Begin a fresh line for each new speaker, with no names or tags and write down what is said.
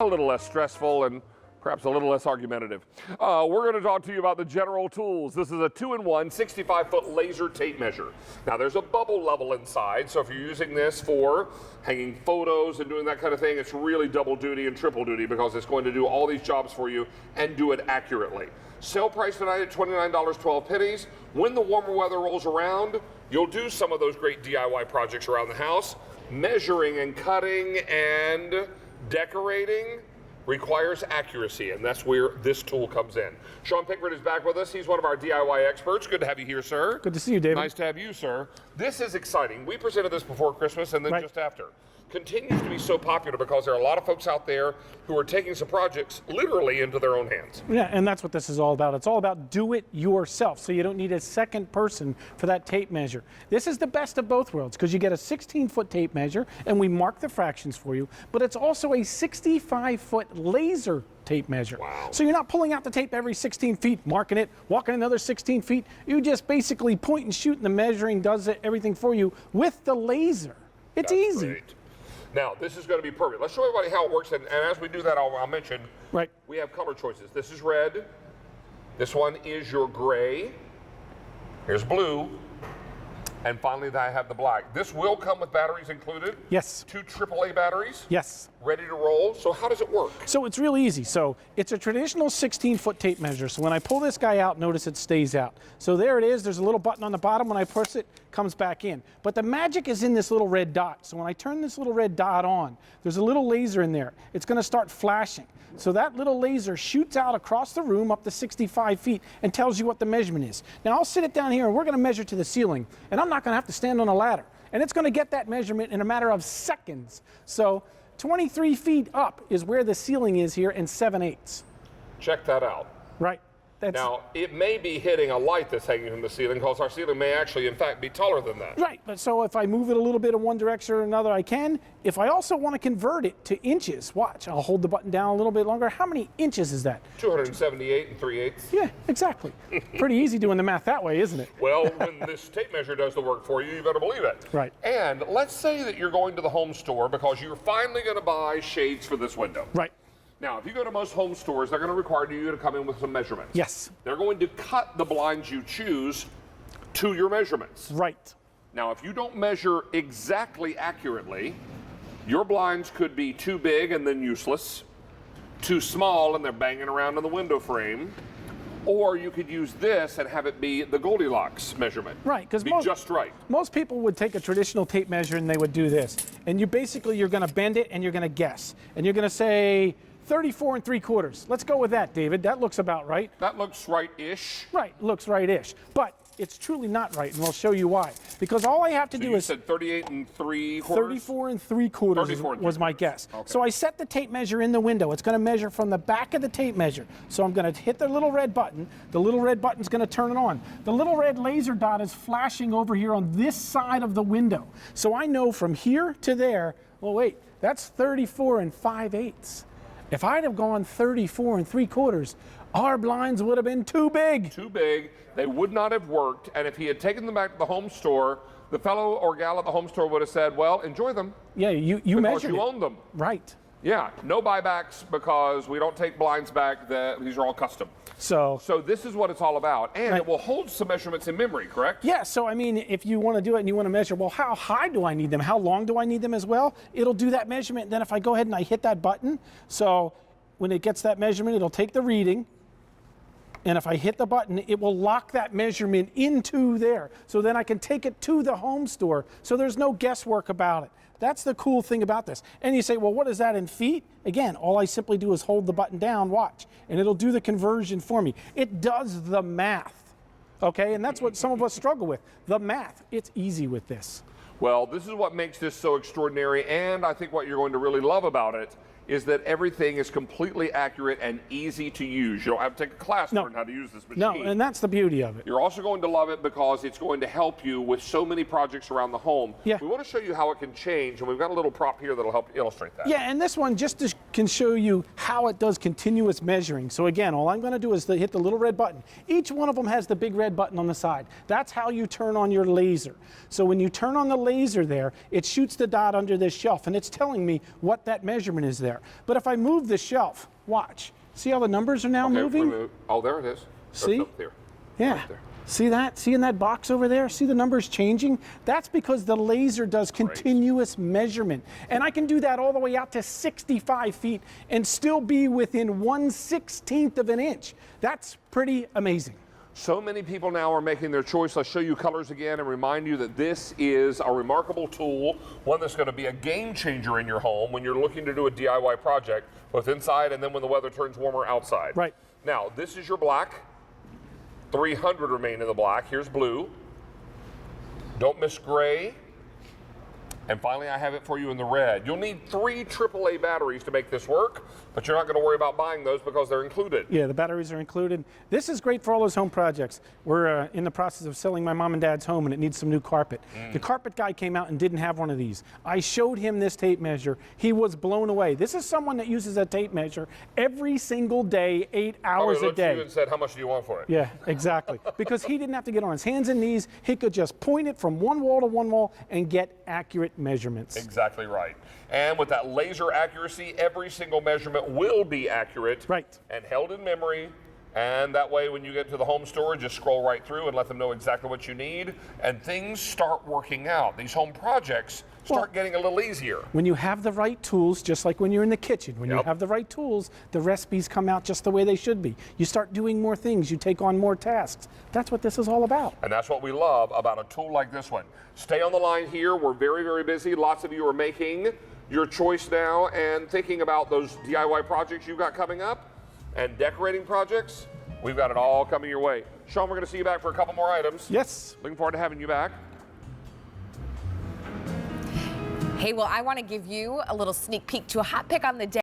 a little less stressful and perhaps a little less argumentative. We're going to talk to you about the General Tools. This is a 2-in-1 65-foot laser tape measure. Now there's a bubble level inside, so if you're using this for hanging photos and doing that kind of thing, it's really double duty and triple duty because it's going to do all these jobs for you and do it accurately. Sale price tonight at $29.12. When the warmer weather rolls around, you'll do some of those great DIY projects around the house. Measuring and cutting and decorating requires accuracy, and that's where this tool comes in. Sean Pickford is back with us. He's one of our DIY experts. Good to have you here, sir.
Good to see you, David.
Nice to have you, sir. This is exciting. We presented this before Christmas and then just after. Continues to be so popular because there are a lot of folks out there who are taking some projects literally into their own hands.
Yeah, and that's what this is all about. It's all about do it yourself, so you don't need a second person for that tape measure. This is the best of both worlds because you get a 16-foot tape measure and we mark the fractions for you, but it's also a 65-foot laser tape measure.
Wow.
So you're not pulling out the tape every 16 feet, marking it, walking another 16 feet. You just basically point and shoot and the measuring does everything for you with the laser. It's easy.
Great. Now, this is going to be perfect. Let's show everybody how it works, and as we do that, I'll mention we have color choices. This is red. This one is your gray. Here's blue. And finally, I have the black. This will come with batteries included.
Yes.
2 AAA batteries.
Yes.
Ready to roll. So how does it work?
So it's real easy. So it's a traditional 16-foot tape measure. So when I pull this guy out, notice it stays out. So there it is. There's a little button on the bottom. When I press it, it comes back in. But the magic is in this little red dot. So when I turn this little red dot on, there's a little laser in there. It's going to start flashing. So that little laser shoots out across the room up to 65 feet and tells you what the measurement is. Now I'll sit it down here and we're going to measure to the ceiling, and I'm not going to have to stand on a ladder. And it's going to get that measurement in a matter of seconds. So 23 feet up is where the ceiling is here and 7/8.
Check that out.
Right.
Now, it may be hitting a light that's hanging from the ceiling because our ceiling may actually, in fact, be taller than that.
Right, but so if I move it a little bit in one direction or another, I can. If I also want to convert it to inches, watch, I'll hold the button down a little bit longer. How many inches is that?
278 3/8.
Yeah, exactly. Pretty easy doing the math that way, isn't it?
Well, when this tape measure does the work for you, you better believe it.
Right.
And let's say that you're going to the home store because you're finally going to buy shades for this window.
Right.
Now, if you go to most home stores, they're going to require you to come in with some measurements.
Yes.
They're going to cut the blinds you choose to your measurements.
Right.
Now, if you don't measure exactly accurately, your blinds could be too big and then useless, too small and they're banging around in the window frame, or you could use this and have it be the Goldilocks measurement.
Right, because
just right.
Most people would take a traditional tape measure and they would do this. And you're going to bend it and you're going to guess. And you're going to say 34 3/4. Let's go with that, David. That looks about right.
That looks right-ish.
Right, looks right-ish. But it's truly not right, and we'll show you why. Because all I have to do
you
is...
said 38 3/4?
34 3/4 was my guess.
Okay.
So I set the tape measure in the window. It's going to measure from the back of the tape measure. So I'm going to hit the little red button. The little red button's going to turn it on. The little red laser dot is flashing over here on this side of the window. So I know from here to there, well, wait, that's 34 5/8. If I'd have gone 34 3/4, our blinds would have been too big.
Too big. They would not have worked. And if he had taken them back to the home store, the fellow or gal at the home store would have said, well, enjoy them.
Yeah, you measured it.
Because you own them.
Right.
Yeah, no buybacks because we don't take blinds back. These are all custom. So this is what it's all about. And it will hold some measurements in memory, correct?
Yeah, so I mean, if you want to do it and you want to measure, well, how high do I need them? How long do I need them as well? It'll do that measurement. Then if I go ahead and I hit that button, so when it gets that measurement, it'll take the reading. And if I hit the button, it will lock that measurement into there. So then I can take it to the home store. So there's no guesswork about it. That's the cool thing about this. And you say, well, what is that in feet? Again, all I simply do is hold the button down, watch, and it'll do the conversion for me. It does the math, okay? And that's what some of us struggle with, the math. It's easy with this.
Well, this is what makes this so extraordinary, and I think what you're going to really love about it is that everything is completely accurate and easy to use. You don't have to take a class to learn how to use this machine.
No, and that's the beauty of it.
You're also going to love it because it's going to help you with so many projects around the home.
Yeah.
We want to show you how it can change, and we've got a little prop here that'll help illustrate that.
Yeah, and this one, just to can show you how it does continuous measuring. So again, all I'm going to do is hit the little red button. Each one of them has the big red button on the side. That's how you turn on your laser. So when you turn on the laser there, it shoots the dot under this shelf, and it's telling me what that measurement is there. But if I move the shelf, watch. See how the numbers are now moving?
Oh, there it is.
See?
Up there.
Yeah.
Right there.
See that? See in that box over there? See the numbers changing? That's because the laser does continuous measurement. And I can do that all the way out to 65 feet and still be within 1/16 of an inch. That's pretty amazing.
So many people now are making their choice. Let's show you colors again and remind you that this is a remarkable tool, one that's going to be a game changer in your home when you're looking to do a DIY project, both inside and then when the weather turns warmer outside.
Right.
Now, this is your black. 300 remain in the black. Here's blue. Don't miss gray. And finally, I have it for you in the red. You'll need 3 AAA batteries to make this work, but you're not going to worry about buying those because they're included.
Yeah, the batteries are included. This is great for all those home projects. We're in the process of selling my mom and dad's home, and it needs some new carpet. The carpet guy came out and didn't have one of these. I showed him this tape measure. He was blown away. This is someone that uses a tape measure every single day, 8 hours a
Looked
day.
at you and said, how much do you want for it?
Yeah, exactly. Because he didn't have to get on his hands and knees. He could just point it from one wall to one wall and get accurate measurements.
Exactly right. And with that laser accuracy, every single measurement will be accurate and held in memory. And that way, when you get to the home store, just scroll right through and let them know exactly what you need. And things start working out. These home projects start getting a little easier.
When you have the right tools, just like when you're in the kitchen, when you have the right tools, the recipes come out just the way they should be. You start doing more things. You take on more tasks. That's what this is all about.
And that's what we love about a tool like this one. Stay on the line here. We're very, very busy. Lots of you are making your choice now and thinking about those DIY projects you've got coming up and decorating projects. We've got it all coming your way. Sean, we're going to see you back for a couple more items.
Yes.
Looking forward to having you back.
Hey, well, I want to give you a little sneak peek to a hot pick on the day.